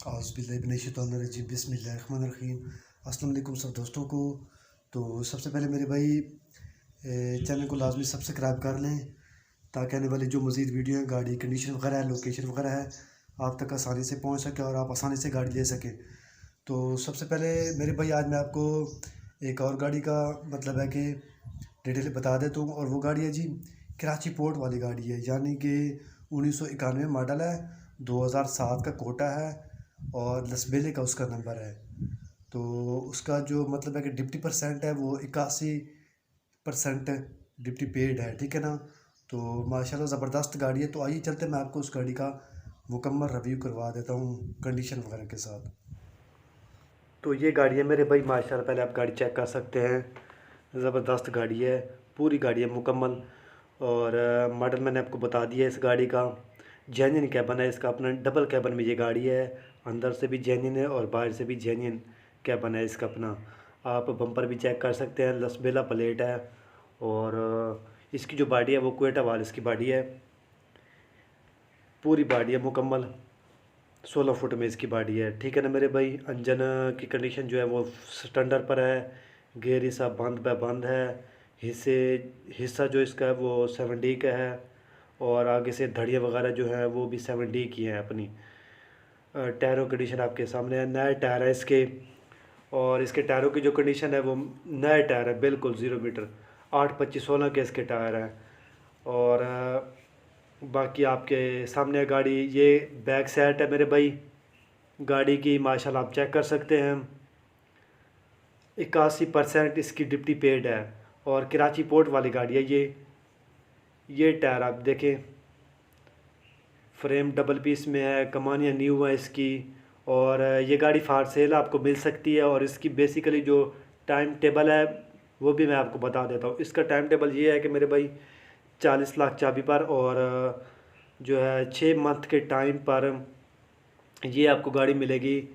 औज़ुबिल्लाहिमिनश्शैतानिर्रजीम बिस्मिल्लाहिर्रहमानिर्रहीम। अस्सलाम वालेकुम सब दोस्तों को। तो सबसे पहले मेरे भाई चैनल को लाजमी सब्सक्राइब कर लें ताकि आने वाली जो मज़ीद वीडियो हैं, गाड़ी कंडीशन वगैरह है, लोकेशन वगैरह है, आप तक आसानी से पहुंच सके और आप आसानी से गाड़ी ले सकें। तो सबसे पहले मेरे भाई आज मैं आपको एक और गाड़ी का मतलब है कि डिटेल बता देता हूँ, और वो गाड़ी है जी कराची पोर्ट वाली गाड़ी है, यानी कि 1991 मॉडल है, 2007 का कोटा है और लसबेले का उसका नंबर है। तो उसका जो मतलब है कि डिप्टी परसेंट है वो 81% डिप्टी पेड है, ठीक है ना। तो माशाल्लाह ज़बरदस्त गाड़ी है। तो आइए चलते मैं आपको उस गाड़ी का मुकम्मल रिव्यू करवा देता हूँ कंडीशन वगैरह के साथ। तो ये गाड़ी है मेरे भाई, माशाल्लाह पहले आप गाड़ी चेक कर सकते हैं, ज़बरदस्त गाड़ी है, पूरी गाड़ी है मुकम्मल। और मॉडल मैंने आपको बता दिया है इस गाड़ी का। जेन्युइन कैबन है इसका, अपना डबल कैबन में ये गाड़ी है, अंदर से भी जेन्युइन है और बाहर से भी जेन्युइन कैबन है इसका अपना। आप बम्पर भी चेक कर सकते हैं, लसबेला प्लेट है। और इसकी जो बॉडी है वो क्वेटा वाल इसकी बॉडी है, पूरी बॉडी है मुकम्मल, 16 फुट में इसकी बॉडी है, ठीक है ना मेरे भाई। इंजन की कंडीशन जो है वो स्टैंडर्ड पर है, गेयर हिस्सा बंद पे बंद है, हिस्सा जो इसका है वो 7D का है, और आगे से धड़ियाँ वगैरह जो है वो भी 7D की हैं अपनी। टायरों की कंडीशन आपके सामने है, नए टायर है इसके। और इसके टायरों की जो कंडीशन है वो नए टायर है, बिल्कुल 0 मीटर, 8/25/16 के इसके टायर हैं। और बाकी आपके सामने गाड़ी ये बैक साइड है मेरे भाई गाड़ी की, माशाल्लाह आप चेक कर सकते हैं। 81% इसकी डिप्टी पेड है और कराची पोर्ट वाली गाड़ी है ये टायर आप देखें, फ्रेम डबल पीस में है, कमानियाँ न्यू है इसकी। और ये गाड़ी फार सेल आपको मिल सकती है। और इसकी बेसिकली जो टाइम टेबल है वो भी मैं आपको बता देता हूँ। इसका टाइम टेबल ये है कि मेरे भाई 40 लाख चाबी पर, और जो है 6 मंथ के टाइम पर ये आपको गाड़ी मिलेगी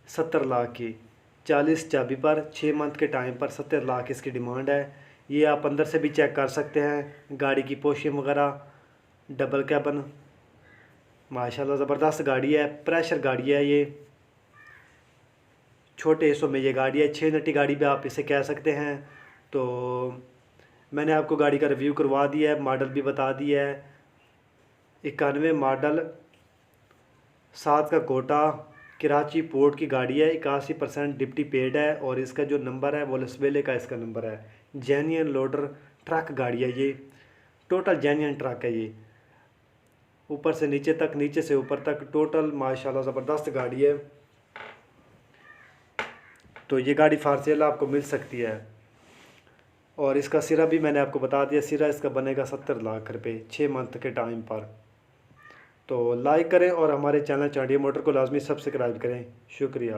70 लाख की। 40 चाबी पर 6 मंथ के टाइम पर 70 लाख इसकी डिमांड है। ये आप अंदर से भी चेक कर सकते हैं, गाड़ी की पोशिंग वगैरह, डबल कैबन, माशाल्लाह ज़बरदस्त गाड़ी है, प्रेशर गाड़ी है ये, छोटे हिस्सों में ये गाड़ी है, 6 नटी गाड़ी भी आप इसे कह सकते हैं। तो मैंने आपको गाड़ी का रिव्यू करवा दिया है, मॉडल भी बता दिया है। 91 मॉडल, 7 का कोटा, कराची पोर्ट की गाड़ी है, 81% डिप्टी पेड है। और इसका जो नंबर है वो लसबेले का इसका नंबर है। जेन्युइन लोडर ट्रक गाड़ी है ये, टोटल जेन्युइन ट्रक है ये, ऊपर से नीचे तक, नीचे से ऊपर तक टोटल माशाल्लाह ज़बरदस्त गाड़ी है। तो ये गाड़ी फार सेल आपको मिल सकती है। और इसका सिरा भी मैंने आपको बता दिया, सिरा इसका बनेगा 70 लाख रुपए 6 मंथ के टाइम पर। तो लाइक करें और हमारे चैनल चांडिया मोटर को लाजमी सब्सक्राइब करें। शुक्रिया।